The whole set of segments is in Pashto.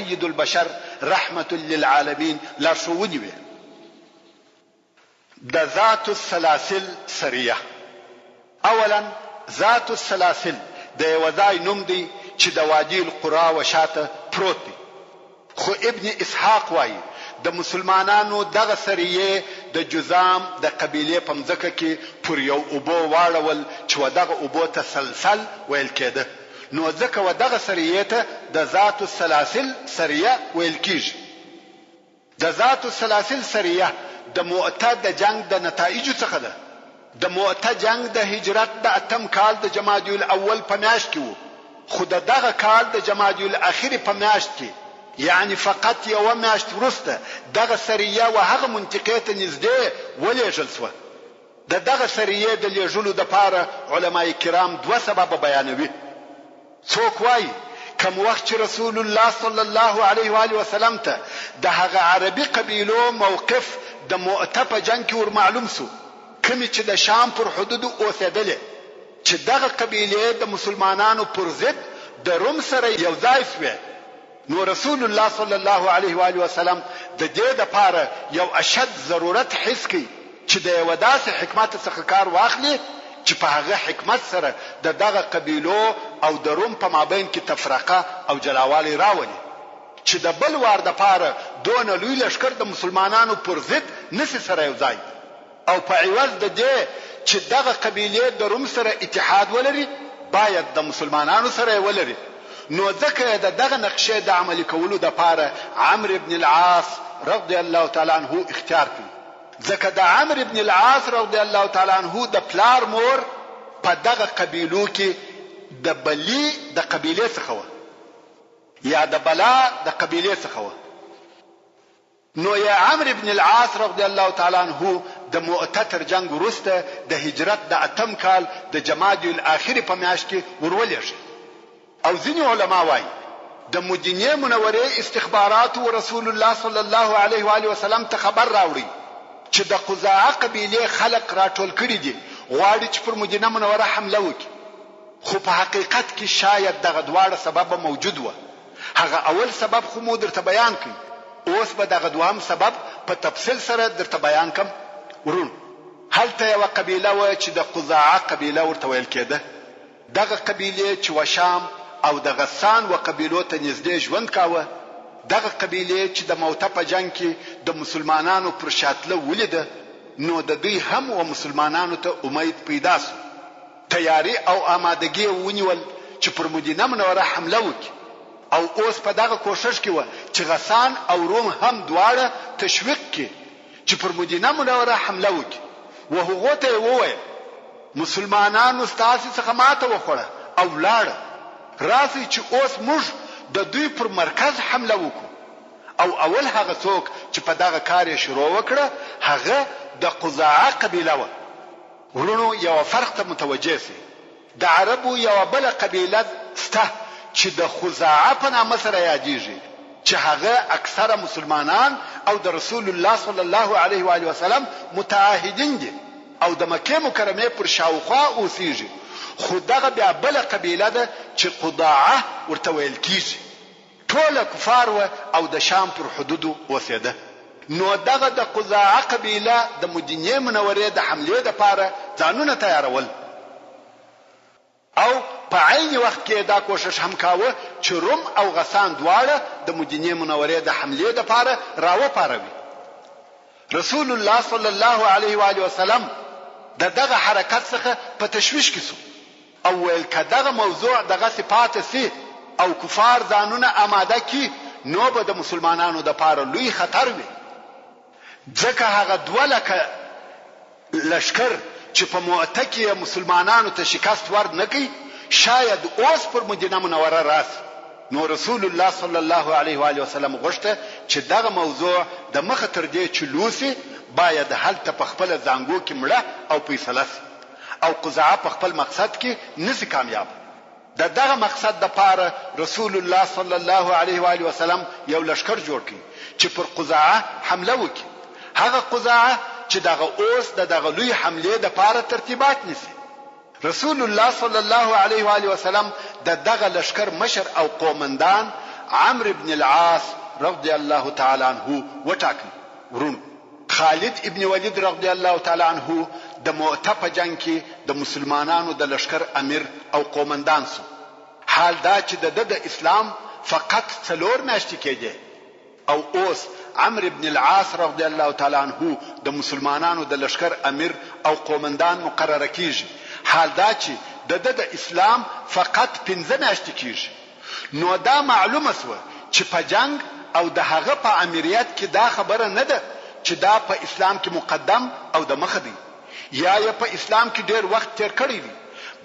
سید البشر رحمت للعالمین لارښوونې وې. د ذات السلاسل سریه. اولا ذات السلاسل د یو ځای نوم دی چې د وادي القرا و شاته پروت دی، خو ابن اسحاق وایي د مسلمانانو دغه سریه د جذام د قبیله په مځکه کې پر یو اوبو واړول چې دغه اوبو ته سلسل ویل کېده، نو ځکه دغه سریه ته د ذات السلاسل سریه ویل کېږي. د ذات السلاسل سریه د مؤته د جنگ د نتایجو څخه ده. د مؤته جنگ د هجرت د اتم کال د جمادی الاول په میاشت کې وو، خو دغه کال د جمادی الاخر په میاشت کې، یعنی فقط یو میاشت وروسته دغه سریه و هغه منطقې ته نږدې ولېږل شوه. دغه سریه د لېږلو دپاره علماء کرام دوه سببه بیانوي. څوک وایي کوم وخت چې رسول الله صلی الله علیه و آله وسلم ته د هغه عربي قبیلو موقف د مؤته په جنگ کې ور معلوم شو، کومې چې د شام پر حدودو اوسېدلې، چې دغه قبیلې د مسلمانانو پر ضد د روم سره یو ځای شوې، نو رسول الله صلی الله علیه و آله وسلم د دې لپاره یو اشد ضرورت حس کړي چې د یو داسې حکمت څخه کار واخلي چې په هغه حکمت سره دغه قبیلو او د روم په مابین کې تفرقه او جلاوالي راولي، چې د بل وار دپاره دون لوی لشکر د مسلمانانو پر ضد نسی سره یو ځای، او په عوض د دې چې دغه قبیله د روم سره اتحاد ولري باید د مسلمانانو سره ولري. نو ځکه دغه نقشه د عملي کولو دپاره عمرو بن العاص رضی الله تعالی عنه اختیار کړ، ځکه د عمرو بن العاص رضی الله تعالی عنه د پلار مور په دغه قبیلو کې د بلی د قبیله څخه و، یا د بلا د قبیله څخه و. نو یا عمرو بن العاص رضی الله تعالی عنه د مؤته تر جنگ وروسته د هجرت د اتم کال د جمادی الاخر په میاشت کې ورولېږي. او ځینې علما وایي د مدینه منورې استخبارات او رسول الله صلی الله علیه و آله وسلم ته خبر راوړي چې د قزاعه قبیله خلق راټول کړي دي، غواړي چې پر مدینه منوره حمله وکړي. خو په حقیقت کې شاید دغه دواړه سبب موجود و. هغه اول سبب خو مو درته بیان کړ، اوس به دغه دوهم سبب په تفصیل سره درته بیان کوم. ورون هلته یو قبیله و چې د قزاعه قبیله ورته ویل کېده. دغه قبیله چې و شام او د غسان و قبیلو ته نږدې ژوند کاوه. دغه قبیله چې د موته په جنگ کې د مسلمانانو پر شاتله ولیده، نو د دوی هم و مسلمانانو ته امید پیدا شو. تیاری او آمادګي ونیول چې پر مدینه منوره حمله وکړي، او اوس په دغه کوشش کې و چې غسان او روم هم دواړه تشویق کړي چې پر مدینه منوره حمله وکړي. و هغه ته وویل مسلمانانو ستاسو څخه ماته وخوړه او لاړه، راځي چې اوس موږ د دوی پر مرکز حمله وکړو. او اول هغه څوک چې په دغه کار یې شروع وکړه هغه د قزاعه قبیله و. ورونو یو فرق ته متوجه سي، د عربو یو بل قبیله سته چې د خزاعه په نامه سره یادېږي، چې هغه اکثره مسلمانان او د رسول الله صلی الله علیه و آله وسلم متعاهدین دي او د مکه مکرمه پر شاوخوا اوسېږي. خو دغه بیا بل قبیله ده چې قضاعه ورته ویل کیږي، ټول کفار و او د شام پر حدودو اوسېده. نو دغه د قضاعه قبیله د مدینه منورې د حمله لپاره ځانونه تیارول، او په عین وخت کې دا کوشش هم کاوه چې روم او غسان دواړه د مدینه منورې د حمله لپاره راوپاروي. رسول الله صلی الله علیه و آله وسلم دغه حرکت څخه په تشویش کې شو، او ویل کداغه موضوع دغه صفات سي او کفار ځانونه آماده کی، نو به د مسلمانانو د پاره لوی خطر وي. ځکه هغه دولکه لشکر چې په مؤته کې مسلمانانو ته شکست ورد نه کوي، شاید اوس پر مدینه منوره راسي. نو رسول الله صلی الله علیه و آله وسلم غوښته چې دغه موضوع د مخه تر دې چې لوسی باید هلته په خپل ځانګو کې مړه او فیصله شي، او قزاعه په خپل مقصد کې نسی کامیاب. دغه مقصد د پاره رسول الله صلی الله علیه و آله وسلم یو لشکر جوړ کړي چې پر قزاعه حمله وکړي. هغه قزاعه چې دغه اوس دغه لوی حمله د پاره ترتیبات نسی. رسول الله صلی الله علیه و آله وسلم دغه لشکر مشر او قومندان عمرو بن العاص رضی الله تعالی عنه وټاکل. ورونو، خالد ابن ولید رضی الله تعالی عنه د مؤته په جنگ کې د مسلمانانو د لشکر امیر او قومندان سو. حال دا چې د اسلام فقط 4 میاشتې کېږي او اوس عمرو بن العاص رضی الله تعالی عنه د مسلمانانو د لشکر امیر او قومندان مقرره کیږي. حال دا چې د اسلام فقط 15 میاشتې کیږي. نو دا معلومه سوه چې په جنگ او د هغه په امریت کې دا خبره نه ده چې دا په اسلام کې مقدم او د مخ دی یا په اسلام کې ډیر وخت تیر کړی دی،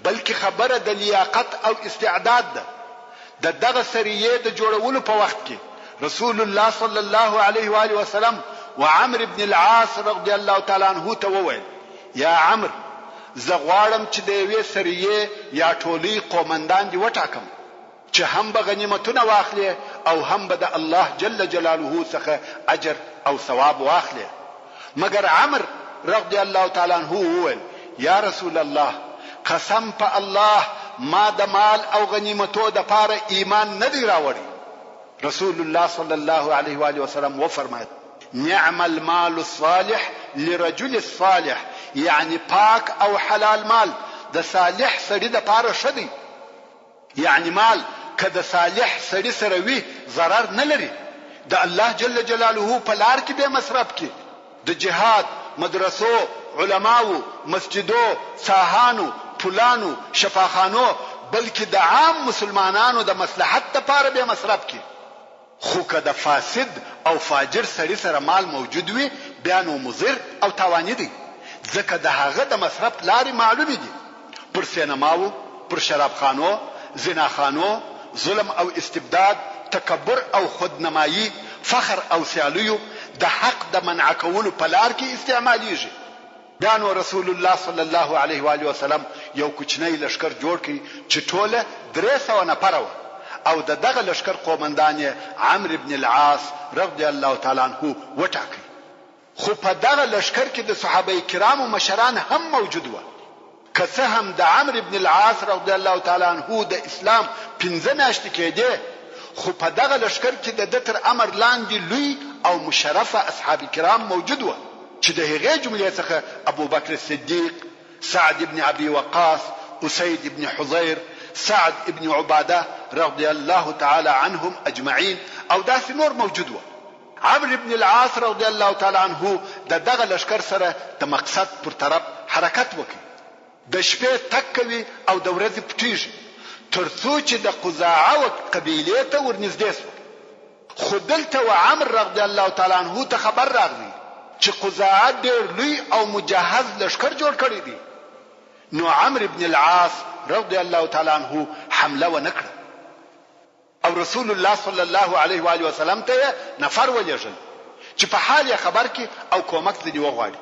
بلکې خبره د لیاقت او استعداد ده. دغه سریه د جوړولو په وخت کې رسول الله صلی الله علیه و آله وسلم وعمرو بن العاص رضی الله تعالی عنه ته وویل: یا عمرو، زه غواړم چې د یوې سریه یا ټولي قومندان دی وټاکم چې هم به غنیمتونه واخلي او هم به د الله جل جلاله څخه اجر او ثواب واخلي. مگر عمرو رضی الله تعالی عنه وویل: یا رسول الله، قسم په الله ما د مال او غنیمتو د پاره ایمان نه دی راوړی. رسول الله صلی الله علیه و آله وسلم وفرمایل: نعم المال الصالح لرجل الصالح، یعنی پاک او حلال مال د صالح سړي د پاره شدی. یعنی مال که د صالح سړي سره وي ضرر نه لري. د الله جل جلاله په لار کې به مصرف کی، د جهاد، مدرسو، علماو، مسجدو، ساحانو، پلانو، شفاخانو، بلکې د عام مسلمانانو د مصلحت لپاره به مصرف کی. خو که د فاسد او فاجر سړي سره مال موجود وي بیا نو مضر او تاواني دی، ځکه د هغه د مصرف لارې معلومې دي. پر سینماو، پر شرابخانو، زناخانو، ظلم او استبداد، تکبر او خودنمایی، فخر او سیالیو د حق د منع کولو په لار کې استعمالیږي. دا نو رسول الله صلی الله علیه و آله وسلم یو کوچنی لشکر جوړ کړي چې ټوله 300 نفر وو او دغه لشکر قومندان عمرو بن العاص رضی الله تعالی عنه وټاکي. خو په دغه لشکر کې د صحابه کرامو مشران هم موجود وو. که څه هم د عمرو بن العاص رضی الله تعالی عنه د اسلام 15 میاشتې کېده، خو په دغه لشکر کې د تر امر لاندې لوی او مشرفه اصحاب کرام موجود وو چې د هغې جملې څخه ابو بکر الصدیق، سعد ابن ابي وقاص، اسيد ابن حضير، سعد ابن عباده رضی الله تعالی عنهم اجمعین او داسې نور موجود وو. عمرو بن العاص رضی الله تعالی عنه دغه لشکر سره د مقصد پر طرف حرکت وکړي. د شپې تک کوي او د ورځې پټیږي ترڅو چې د قزاعه قبیله ته ورنږدې شو. خو دلته عمرو رضی الله تعالی عنه ته خبر راغلی چې قزاعه ډېر لوی او مجهز لشکر جوړ کړی دی. نو عمرو بن العاص رضی الله تعالی عنه حمله ونکړه او رسول الله صلی الله علیه و آله وسلم ته نفر ولېږل چې په حال خبر کې او کومک دې وغواړي.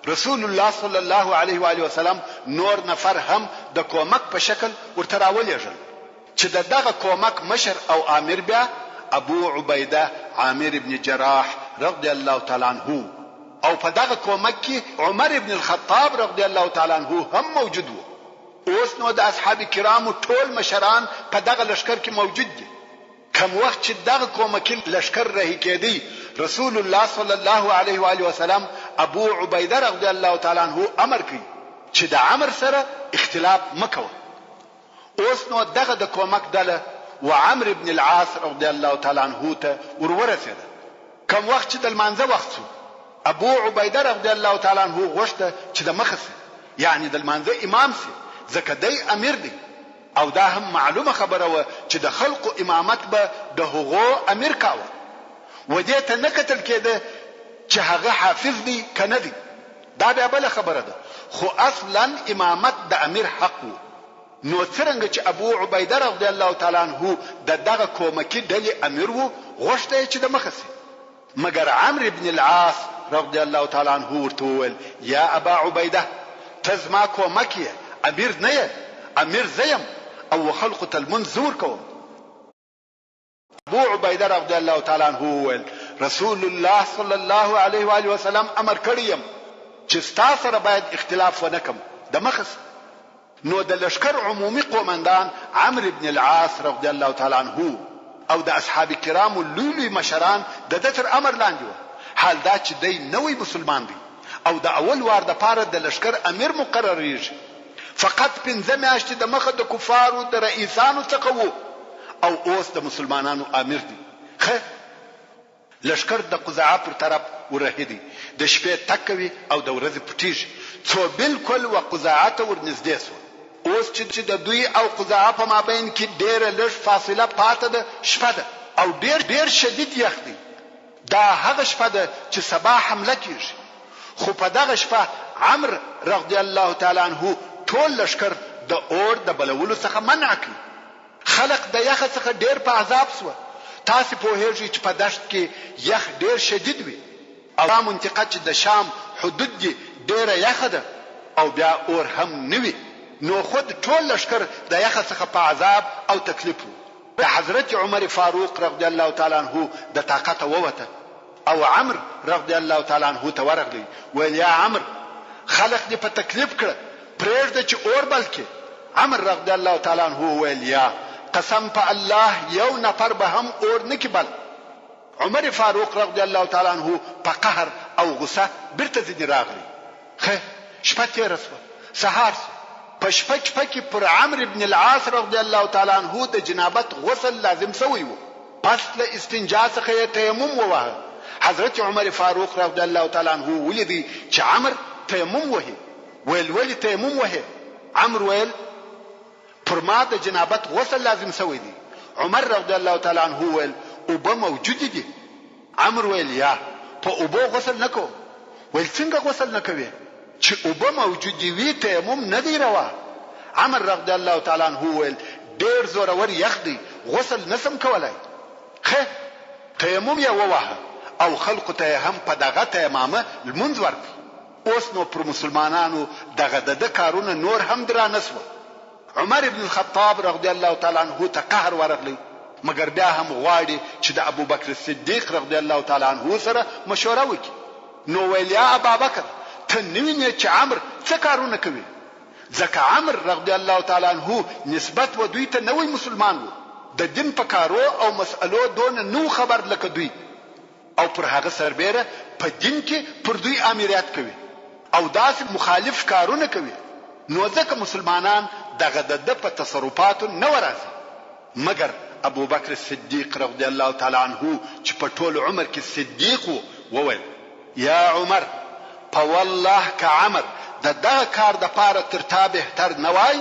رسول الله صلی الله علیه و آله وسلم نور نفر هم د کومک په شکل ورته راولېږل چې دغه کومک مشر او امیر بیا ابو عبیده عامر ابن جراح رضی الله تعالی عنه او په دغه کومک کې عمر ابن الخطاب رضی الله تعالی عنه هم موجود وو. اوس نو د اصحاب کرامو ټول مشران په دغه لشکر کې موجود دي. کم وخت چې دغه کومکی لشکر رهي کېدی، رسول الله صلی الله علیه و آله وسلم ابو عبیده رضی الله تعالی عنه امر کوي چې د عمر سره اختلاف مکوه. اوس نو دغه د کومک ډله و عمرو بن العاص رضی الله تعالی عنه ته ورورسېده. کم وخت چې د لمانځه وخت شو، ابو عبیده رضی الله تعالی عنه غوښته چې د مخه یعنی د لمانځه امام سي، ځکه دی امیر دی او دا هم معلومه خبره و چې د خلقو امامت به د هغو امیر کاوه. و دې ته نه کتل کېده چې هغه حافظ دی کنه دی، دا بیا بل خبره ده. خو اصلا امامت د امیر حق و. نو څنګه چې ابو عبیده رضی الله تعالی عنه دغه کومکی ډلې امیر وو، غوښته چې د مخه سي. مگر عمرو بن العاص رضی الله تعالی عنه ورته وویل: یا ابا عبیده، ته زما کومک یې، امیر نه یې، امیر زیم او خلق ته المنذور کوم. ابو عبیده رضی الله تعالی عنه وویل: رسول الله صلی الله علیه و آله وسلم امر کړی چې تاسو سره باید اختلاف ونکم د مخه. نو د لشکر عمومي قومندان عمرو بن العاص رضی الله تعالی عنه او د اصحاب کرامو لوی مشران د ده تر امر لاندې وو. حال دا چې دی نوی مسلمان دی او د اول وار د پاره د لشکر امیر مقرریږي. فقط 15 میاشتې د مخه د کفارو د رئیسانو څخه وو او اوس د مسلمانانو امیر دی. لشکر د قزاعه پر طرف ورهدي، د شپې تک کوي او د ورځې پټیږي، څو بالکل و قزاعه ته ورنږدې شو. اوس چې د دوی او قزاعه په مابین کې ډېره لږ فاصله پاتې ده، شپه ده او ډېر شدید یخ دی. دا هغه شپه ده چې سبا حمله کیږي. خو په دغه شپه عمرو رضی الله تعالی عنہ ټول لشکر د اور د بلولو څخه منع کړ. خلق د یخ څخه ډېر په عذاب شو. تاسو په هیڅ چې په دشت کې یخ ډېر شدید وي او دا منطقه چې د شام حدود دي ډېره یخ ده او بیا اور هم نوي، نو خود ټول لشکر د یخ څخه په عذاب او تکلیف وو. د حضرت عمر فاروق رضی الله تعالی عنہ د طاقت ووته او عمرو رضی الله تعالی عنہ ته ورغلی، ویل یا عمرو خلق دې په تکلیف کړ، پرېږده چې اور بل کې. عمرو رضی الله تعالی عنہ ویل یا قسم په الله یو نفر به هم اور نکي بل. عمر فاروق رضی الله تعالی عنہ په قهر او غصه بیرته ځینې راغلی. شپه تېره شوه، سهار شو. په شپه کې پر عمرو ابن العاص رضی الله تعالی عنہ د جنابت غسل لازم شوی و. پس له استنجا څخه یې تیمم ووهه. حضرت عمر فاروق رضی الله تعالی عنہ ولیدي چې عمرو تیمم وهي. ویل ولې تیمم وهي؟ عمرو ویل پر ما د جنابت غسل لازم شوی دی. عمر رضی الله تعالی عنہ ویل اوبه موجود دي. عمرو ویل یا په اوبه غسل نکو. ویل څنګه غسل نکوي؟ چې اوبه موجود وي تیمم نه دی روا. عمر رضی الله تعالی عنہ ویل ډیر زورور یخ دی، غسل نسم کولای. تیمم یې ووهه او خلق ته هم په دغه تیمامه لمونځ ورکړ. اوس نو پر مسلمانانو دغه د کارونه نور هم درانه شو. عمر ابن الخطاب رضی الله تعالی عنہ ته قهر ورغلی، مګر بیا هم غواړي چې د ابو بکر صدیق رضی الله تعالی عنہ سره مشوره وکړي. نو ویل یا ابا بکر ته نوینه چې عمرو څه کارونه کوي؟ ځکه عمرو رضی الله تعالی عنہ نسبت و دوی ته نوې مسلمان وو، د دین په کارو او مسئلو دون نو خبر لکه دوی، او پر هغه سربېره په دین کې پر دوی امریت کوي او داسې مخالف کارونه کوي. نو ځکه مسلمانان دغه د په تصرفاتو نه ورازي. مګر ابو بکر صدیق رضی الله تعالی عنہ چې په ټول عمر کې صدیق وویل یا عمر په والله که عمر دغه کار د پاره تر تا بهتر نه وای،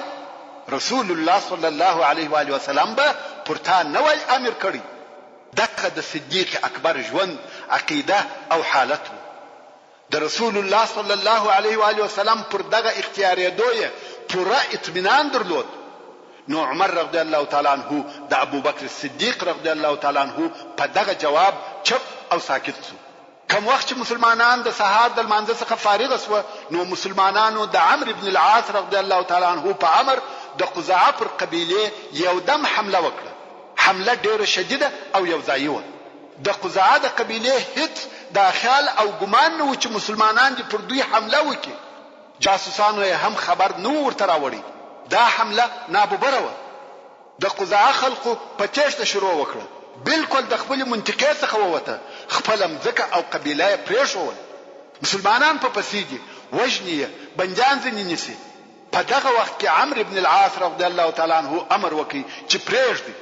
رسول الله صلی الله علیه و آله وسلم به پر تا نه وای امر کړی. دغه د صدیق اکبر ژوند عقیده او حالت د رسول الله صلی الله علیه و آله وسلم پر دغه اختیاریدوی پورا اطمینان درلود. نو عمر رضی الله تعالی عنہ د ابو بکر صدیق رضی الله تعالی عنہ په دغه جواب چپ او ساکت شو. کوم وخت چې مسلمانان د سهار د لمانځه څخه فارغ شو، نو مسلمانانو د عمرو ابن العاص رضی الله تعالی عنہ په امر د قزاعه پر قبیله یو دم حمله وکړه. حمله ډیره شدیده او یو ځای و. د قزاعه د قبیله هیڅ د خیال او ګمان نه و چې مسلمانان دې پر دوی حمله وکړي. جاسوسانو هم خبر نو ورته راوړي. دا حمله ناببره و. د قزاعه خلقو په تېښته شروع وکړه، بالکل د خپل منطقې څخه ووته، خپل مځکه او قبیله پرېښول. مسلمانان په پسې دي، وژني بندیان ځینې نیسي. په دغه وخت کې عمرو ابن العاص رضی الله تعالی عنہ امر وکړي چې پرېږدي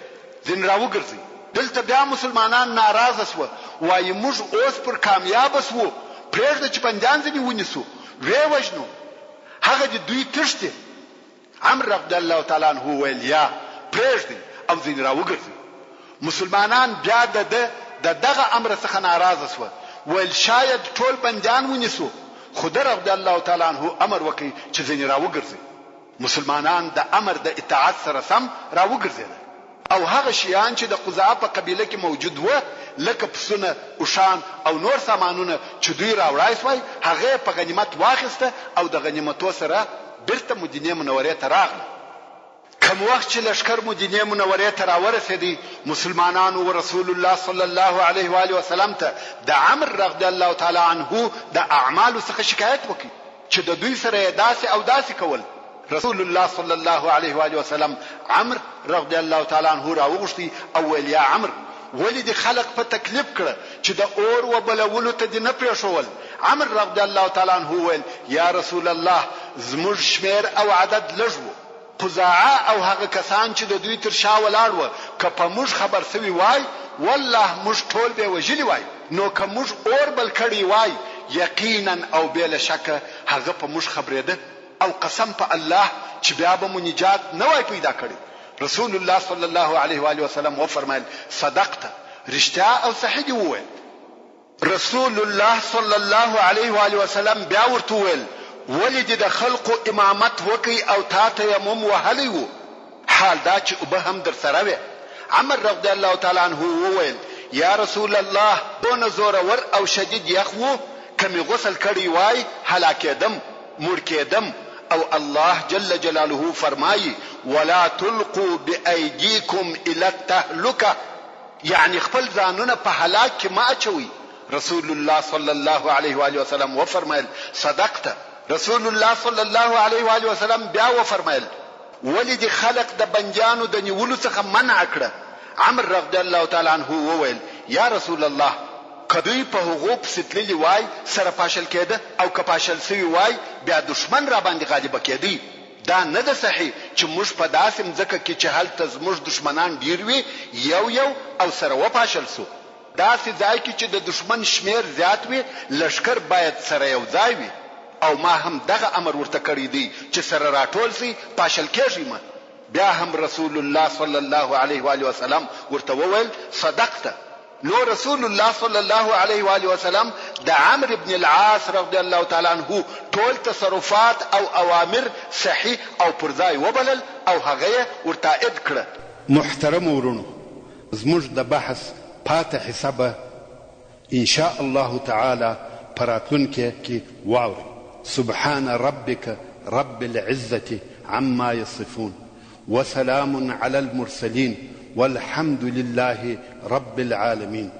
ځین راوګرځي. دلته بیا مسلمانان ناراضه شو، وایي موږ اوس پر کامیاب شو، پرېږده چې بندیان ځینې ونیسو، ویې وژنو، هغه د دوی تښتي. عمرو رضی الله تعالی عنہ ویل یا پرېږدي او ځین راوګرځي. مسلمانان بیا دغه امر څخه ناراضه شو، ویل شاید ټول بندیان ونیسو، خو رضی الله تعالی عنہ امر وکړي چې ځین راوګرځي. مسلمانان د امر د اطاعت سره سم راوګرځېدل او هغه شیان چې د قزاعه په قبیله کې موجود و، لکه پسونه، اوښان او نور سامانونه چې دوی راوړای شوی، هغه په غنیمت واخیسته او د غنیمتو سره بیرته مدینه منورې ته راغله. کوم وخت چې لشکر مدینه منورې ته راورسېدی، مسلمانانو و رسول الله صلی الله علیه و آله وسلم ته د عمرو رضی الله تعالی عنہ د اعمالو څخه شکایت وکړي چې د دوی سره داسې او داسې کول. رسول الله صلی الله علیه و آله وسلم عمرو رضی الله تعالی عنه راوغوښتی او ویل یا عمرو ولې دې خلق په تکلیف کړه چې د اور و بلولو ته دې نه پرېښول. عمرو رضی الله تعالی عنه ویل یا رسول الله زموږ شمیر او عدد لږ و، قزاعه او هغه کسان چې د دوی تر شا ولاړ وو که په موږ خبر سوي وای والله موږ ټول به وژلي وای، نو که موږ اور بل کړی وای یقینا او بلا شک هغه په موږ خبرېده او قسم په الله چې بیا به مو نجات نه وای پیدا کړی. رسول الله صلی الله علیه و آله وسلم وفرمایل صدقت، رښتیا او صحیح دی وویل. رسول الله صلی الله علیه و آله وسلم بیا ورته وویل ولې دې د خلقو امامت وکړي او تا تیمم وهلی و، حال دا چې اوبه هم در سره وې. عمر رضی الله تعالی عنه وویل یا رسول الله دونه زورور او شدید یخ و که مې غسل کړی وای هلاکېدم مړ کېدم. او الله جل جلاله فرمایي ولا تلقوا بأيديكم الى التهلكه، یعنی خپل ځانونه په هلاک کې ما اچوي. رسول الله صلی الله علیه و آله وسلم وفرمایل صدقت. رسول الله صلی الله علیه و آله وسلم بیا وفرمایل ولې دې خلق د بنجانو د نیولو څخه منع کړه. عمر رضی الله تعالی عنه وویل یا رسول الله کدوی په هغو پسې تللي وای سره پاشل کېده او که پاشل سوي وای بیا دشمن را باندې غالبه کېدی. دا نه ده صحیح چې موږ په داسې مځکه کې چې هلته زموږ دشمنان ډیر وي یو او سره وپاشل سو. داسې ځای کې چې د دشمن شمیر زیات وي لشکر باید سره یو ځای وي. او ما هم دغه امر ورته کړی دی چې سره راټول سي پاشل کېږي ما. بیا هم رسول الله صلی الله علیه و آله وسلم ورته وویل صدقت. نو رسول الله صلی الله علیه و آله وسلم د عمرو بن العاص رضی الله تعالی عنه ټول تصرفات او اوامر صحیح او پرځای وبلل او هغه ورتائید کړه. محترم ورونو، زموږ د بحث پاتې حسابه ان شاء الله تعالی پراتونکي کې واوري. سبحان ربك رب العزة عما يصفون وسلام على المرسلين والحمد لله رب العالمين.